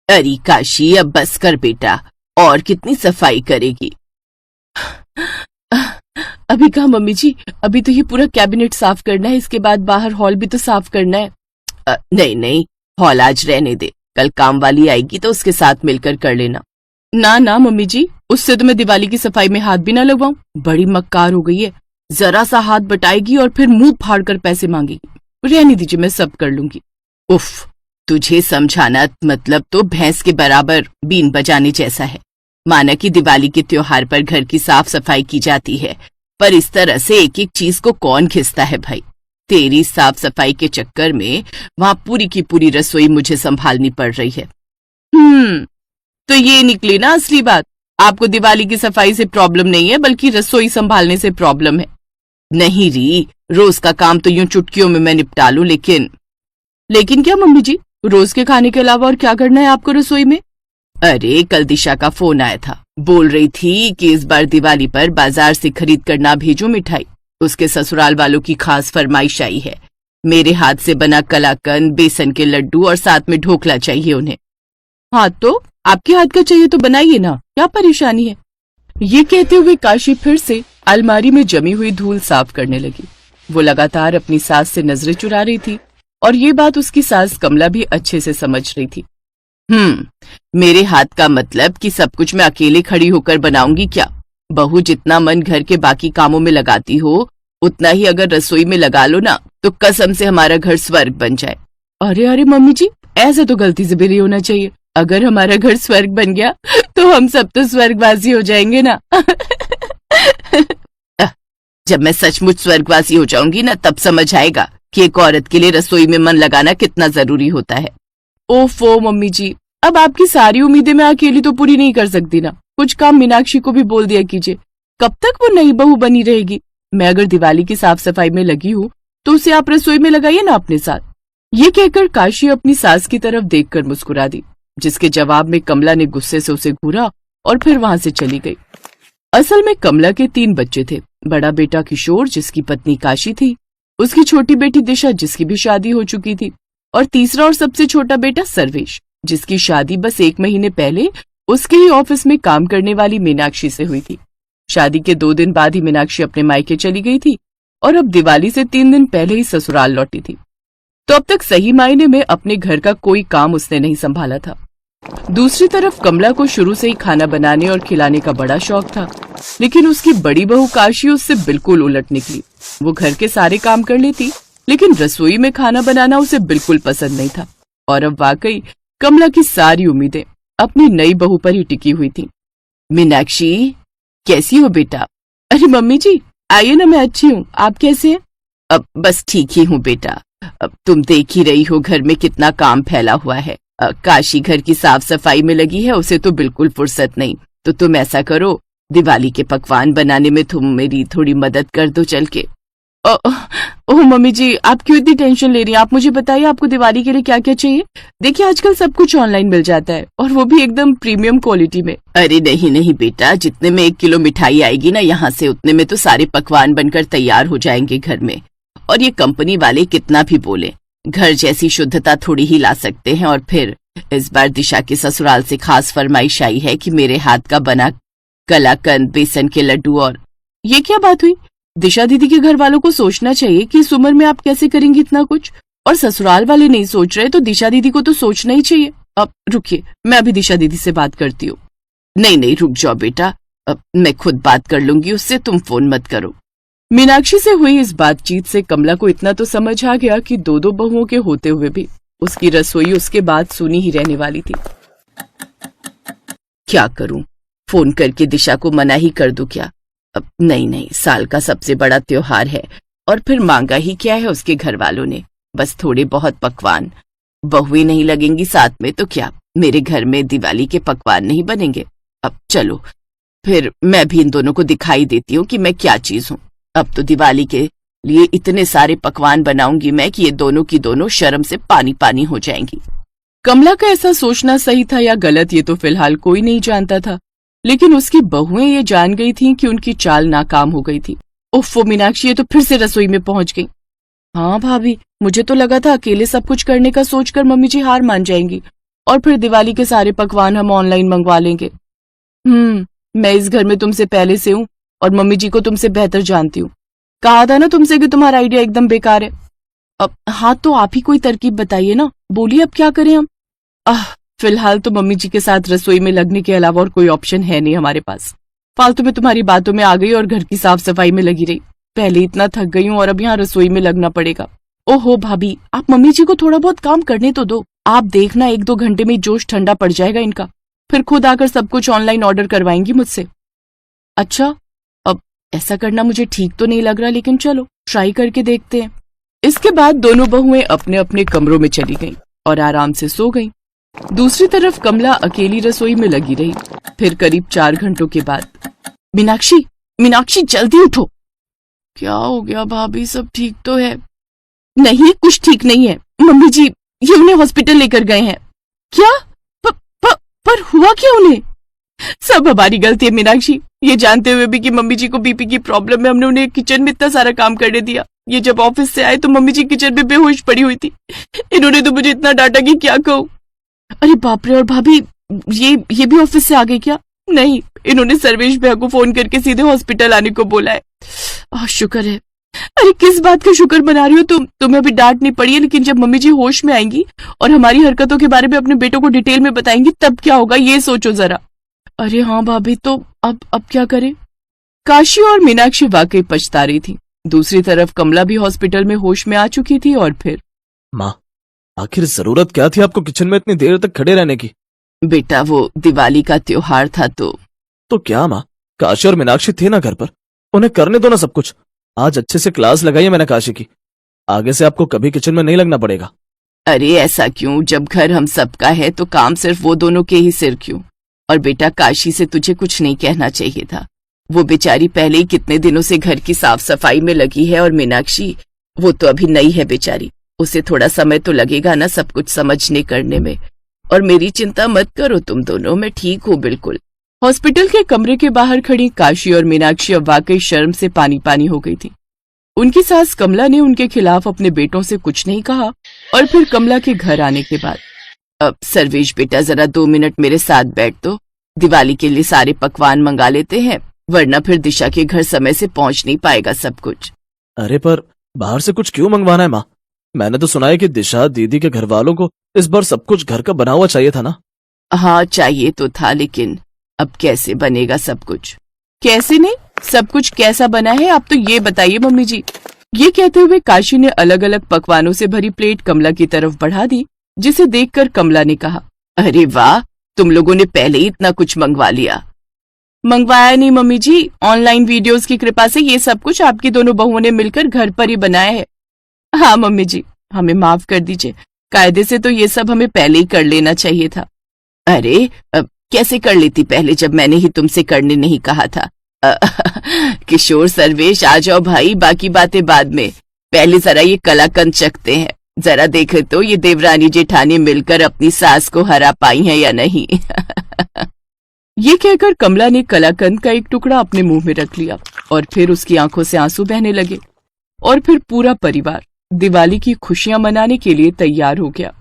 अरे काशी, अब बस कर बेटा, और कितनी सफाई करेगी। अभी कहाँ मम्मी जी, अभी तो ये पूरा कैबिनेट साफ करना है, इसके बाद बाहर हॉल भी तो साफ करना है। नहीं नहीं, हॉल आज रहने दे, कल काम वाली आएगी तो उसके साथ मिलकर कर लेना। ना ना मम्मी जी, उससे तो मैं दिवाली की सफाई में हाथ भी ना लगवाऊं। बड़ी मक्कार हो गई है, जरा सा हाथ बटाएगी और फिर मुंह फाड़ कर पैसे मांगेगी। रहने दीजिए, मैं सब कर लूंगी। उफ, तुझे समझाना मतलब तो भैंस के बराबर बीन बजाने जैसा है। माना कि दिवाली के त्योहार पर घर की साफ सफाई की जाती है, पर इस तरह से एक एक चीज को कौन खींचता है भाई। तेरी साफ सफाई के चक्कर में वहां पूरी की पूरी रसोई मुझे संभालनी पड़ रही है। तो ये निकली ना असली बात, आपको दिवाली की सफाई से प्रॉब्लम नहीं है, बल्कि रसोई संभालने से प्रॉब्लम है। नहीं री, रोज का काम तो यूं चुटकियों में मैं निपटा लूं, लेकिन क्या मम्मी जी, रोज के खाने के अलावा और क्या करना है आपको रसोई में? अरे कल दिशा का फोन आया था, बोल रही थी कि इस बार दिवाली पर बाजार से खरीद कर ना भेजो मिठाई। उसके ससुराल वालों की खास फरमाइश आई है। मेरे हाथ से बना कलाकंद, बेसन के लड्डू और साथ में ढोकला चाहिए उन्हें। हाँ तो आपके हाथ का चाहिए तो बनाइए ना, क्या परेशानी है। ये कहते हुए काशी फिर से अलमारी में जमी हुई धूल साफ करने लगी। वो लगातार अपनी सास से नजरें चुरा रही थी और ये बात उसकी सास कमला भी अच्छे से समझ रही थी। मेरे हाथ का मतलब कि सब कुछ मैं अकेले खड़ी होकर बनाऊंगी क्या? बहू जितना मन घर के बाकी कामों में लगाती हो, उतना ही अगर रसोई में लगा लो ना, तो कसम से हमारा घर स्वर्ग बन जाए। अरे अरे मम्मी जी, ऐसा तो गलती से भी नहीं होना चाहिए। अगर हमारा घर स्वर्ग बन गया तो हम सब तो स्वर्गवासी हो जाएंगे ना। जब मैं सचमुच स्वर्गवासी हो जाऊंगी ना, तब समझ आएगा कि एक औरत के लिए रसोई में मन लगाना कितना जरूरी होता है। ओफो मम्मी जी, अब आपकी सारी उम्मीदें मैं अकेली तो पूरी नहीं कर सकती ना। कुछ काम मीनाक्षी को भी बोल दिया कीजिए। कब तक वो नई बहू बनी रहेगी? मैं अगर दिवाली की साफ सफाई में लगी हूँ तो उसे आप रसोई में लगाइए ना अपने साथ। ये कहकर काशी अपनी सास की तरफ देखकर मुस्कुरा दी, जिसके जवाब में कमला ने गुस्से से उसे घूरा और फिर वहां से चली गई। असल में कमला के 3 बच्चे थे। बड़ा बेटा किशोर, जिसकी पत्नी काशी थी, उसकी छोटी बेटी दिशा, जिसकी भी शादी हो चुकी थी, और तीसरा और सबसे छोटा बेटा सर्वेश, जिसकी शादी बस 1 महीने पहले उसके ही ऑफिस में काम करने वाली मीनाक्षी से हुई थी। शादी के 2 दिन बाद ही मीनाक्षी अपने मायके चली गई थी और अब दिवाली से 3 दिन पहले ही ससुराल लौटी थी। तो अब तक सही मायने में अपने घर का कोई काम उसने नहीं संभाला था। दूसरी तरफ कमला को शुरू से ही खाना बनाने और खिलाने का बड़ा शौक था, लेकिन उसकी बड़ी बहू काशी उससे बिल्कुल उलट निकली। वो घर के सारे काम कर लेती, लेकिन रसोई में खाना बनाना उसे बिल्कुल पसंद नहीं था। और अब वाकई कमला की सारी उम्मीदें अपनी नई बहू पर ही टिकी हुई थी। मीनाक्षी, कैसी हो बेटा? अरे मम्मी जी, आइए ना, मैं अच्छी हूँ, आप कैसे हैं? अब बस ठीक ही हूँ बेटा। अब तुम देख ही रही हो घर में कितना काम फैला हुआ है। काशी घर की साफ सफाई में लगी है, उसे तो बिल्कुल फुर्सत नहीं। तो तुम ऐसा करो, दिवाली के पकवान बनाने में तुम मेरी थोड़ी मदद कर दो चल के। ओह मम्मी जी, आप क्यों इतनी टेंशन ले रही हैं? आप मुझे बताइए, आपको दिवाली के लिए क्या क्या चाहिए? देखिए आजकल सब कुछ ऑनलाइन मिल जाता है, और वो भी एकदम प्रीमियम क्वालिटी में। अरे नहीं नहीं बेटा, जितने में 1 किलो मिठाई आएगी ना यहाँ से, उतने में तो सारे पकवान बनकर तैयार हो जाएंगे घर में। और ये कंपनी वाले कितना भी बोले, घर जैसी शुद्धता थोड़ी ही ला सकते हैं। और फिर इस बार दिशा के ससुराल से खास फरमाइश आई है कि मेरे हाथ का बना कलाकंद, बेसन के लड्डू। और ये क्या बात हुई? दिशा दीदी के घर वालों को सोचना चाहिए कि इस उम्र में आप कैसे करेंगी इतना कुछ, और ससुराल वाले नहीं सोच रहे तो दिशा दीदी को तो सोचना ही चाहिए। अब रुकिए, मैं अभी दिशा दीदी से बात करती हूँ। नहीं नहीं, रुक जाओ बेटा, अब मैं खुद बात कर लूंगी उससे, तुम फोन मत करो। मीनाक्षी से हुई इस बातचीत से कमला को इतना तो समझ आ गया कि 2-2 बहुओं के होते हुए भी उसकी रसोई उसके बाद सुनी ही रहने वाली थी। क्या करूं, फोन करके दिशा को मना ही कर दूं क्या? अब नहीं नहीं, साल का सबसे बड़ा त्योहार है, और फिर मांगा ही क्या है उसके घर वालों ने, बस थोड़े बहुत पकवान। बहुएं नहीं लगेंगी साथ में तो क्या मेरे घर में दिवाली के पकवान नहीं बनेंगे? अब चलो फिर मैं भी इन दोनों को दिखाई देती हूँ कि मैं क्या चीज हूँ। अब तो दिवाली के लिए इतने सारे पकवान बनाऊंगी मैं कि ये दोनों की दोनों शर्म से पानी पानी हो जाएंगी। कमला का ऐसा सोचना सही था या गलत, ये तो फिलहाल कोई नहीं जानता था, लेकिन उसकी बहुएं ये जान गई थीं कि उनकी चाल नाकाम हो गई थी। उफ, वो मीनाक्षी ये तो फिर से रसोई में पहुंच गई। हाँ भाभी, मुझे तो लगा था अकेले सब कुछ करने का सोचकर मम्मी जी हार मान जाएंगी, और फिर दिवाली के सारे पकवान हम ऑनलाइन मंगवा लेंगे। मैं इस घर में तुमसे पहले से हूँ और मम्मी जी को तुमसे बेहतर जानती हूँ। कहा था ना तुमसे कि तुम्हारा आइडिया एकदम बेकार है। अब हाँ, तो आप ही कोई तरकीब बताइए ना, बोलिए अब क्या करें हम। फिलहाल तो मम्मी जी के साथ रसोई में लगने के अलावा और कोई ऑप्शन है नहीं हमारे पास। फालतू में तुम्हारी बातों में आ गई और घर की साफ सफाई में लगी रही। पहले इतना थक गई हूँ और अब यहाँ रसोई में लगना पड़ेगा। ओहो भाभी, आप मम्मी जी को थोड़ा बहुत काम करने तो दो। आप देखना 1-2 घंटे में जोश ठंडा पड़ जाएगा इनका, फिर खुद आकर सब कुछ ऑनलाइन ऑर्डर करवाएंगी मुझसे। अच्छा, अब ऐसा करना मुझे ठीक तो नहीं लग रहा, लेकिन चलो ट्राई करके देखते हैं। इसके बाद दोनों बहुएं अपने अपने कमरों में चली गईं और आराम से सो गईं। दूसरी तरफ कमला अकेली रसोई में लगी रही। फिर करीब 4 घंटों के बाद, मीनाक्षी, मीनाक्षी जल्दी उठो। क्या हो गया भाभी, सब ठीक तो है? नहीं, कुछ ठीक नहीं है। मम्मी जी ये उन्हें हॉस्पिटल लेकर गए हैं। क्या? पर हुआ क्या उन्हें? सब हमारी गलती है मीनाक्षी। ये जानते हुए भी कि मम्मी जी को बीपी की प्रॉब्लम है, हमने उन्हें किचन में इतना सारा काम करने दिया। ये जब ऑफिस से आए तो मम्मी जी किचन में बेहोश पड़ी हुई थी। इन्होंने तो मुझे इतना डांटा कि क्या कहूँ। अरे बाप रे, और भाभी ये भी ऑफिस से आ गई क्या? नहीं, इन्होंने सर्वेश भैया को फोन करके सीधे हॉस्पिटल आने को बोला है। शुक्र है। अरे किस बात का शुक्र मना रही हो तुम? तुम्हें अभी डांट नहीं पड़ी है, लेकिन जब मम्मी जी होश में आएंगी और हमारी हरकतों के बारे में अपने बेटों को डिटेल में बताएंगी तब क्या होगा, ये सोचो जरा। अरे हाँ भाभी, तो अब क्या करें? काशी और मीनाक्षी वाकई पछता रही थी। दूसरी तरफ कमला भी हॉस्पिटल में होश में आ चुकी थी। और फिर माँ, आखिर जरूरत क्या थी आपको किचन में इतनी देर तक खड़े रहने की? बेटा, वो दिवाली का त्योहार था तो क्या माँ, काशी और मीनाक्षी थे ना घर पर, उन्हें करने दो ना सब कुछ। आज अच्छे से क्लास लगाई है मैंने काशी की, आगे से आपको कभी किचन में नहीं लगना पड़ेगा। अरे ऐसा क्यों? जब घर हम सबका है तो काम सिर्फ वो दोनों के ही सिर क्यों? और बेटा, काशी से तुझे कुछ नहीं कहना चाहिए था। वो बेचारी पहले ही कितने दिनों से घर की साफ सफाई में लगी है, और मीनाक्षी वो तो अभी नई है बेचारी, उसे थोड़ा समय तो लगेगा ना सब कुछ समझने करने में। और मेरी चिंता मत करो तुम दोनों, मैं ठीक हूँ बिल्कुल। हॉस्पिटल के कमरे के बाहर खड़ी काशी और मीनाक्षी अब वाकई शर्म से पानी पानी हो गई थी। उनकी सास कमला ने उनके खिलाफ अपने बेटों से कुछ नहीं कहा। और फिर कमला के घर आने के बाद, अब सर्वेश बेटा जरा 2 मिनट मेरे साथ बैठ दो, दिवाली के लिए सारे पकवान मंगा लेते हैं, वरना फिर दिशा के घर समय से पहुंच नहीं पाएगा सब कुछ। अरे पर बाहर से कुछ क्यों मंगवाना है माँ? मैंने तो सुना है कि दिशा दीदी के घर वालों को इस बार सब कुछ घर का बना हुआ चाहिए था ना। हाँ चाहिए तो था, लेकिन अब कैसे बनेगा सब कुछ? कैसे नहीं, सब कुछ कैसा बना है आप तो ये बताइए मम्मी जी। ये कहते हुए काशी ने अलग अलग पकवानों से भरी प्लेट कमला की तरफ बढ़ा दी, जिसे देखकर कमला ने कहा, अरे वाह, तुम लोगों ने पहले ही इतना कुछ मंगवा लिया। मंगवाया नहीं मम्मी जी, ऑनलाइन वीडियोस की कृपा से ये सब कुछ आपकी दोनों बहुओं ने मिलकर घर पर ही बनाया है। हाँ मम्मी जी, हमें माफ कर दीजिए, कायदे से तो ये सब हमें पहले ही कर लेना चाहिए था। अरे कैसे कर लेती पहले, जब मैंने ही तुमसे करने नहीं कहा था? किशोर, सर्वेश, आ जाओ भाई, बाकी बातें बाद में, पहले जरा ये कलाकंद चखते हैं। जरा देखे तो ये देवरानी जेठानी मिलकर अपनी सास को हरा पाई हैं या नहीं। ये कहकर कमला ने कलाकंद का एक टुकड़ा अपने मुंह में रख लिया और फिर उसकी आंखों से आंसू बहने लगे। और फिर पूरा परिवार दिवाली की खुशियां मनाने के लिए तैयार हो गया।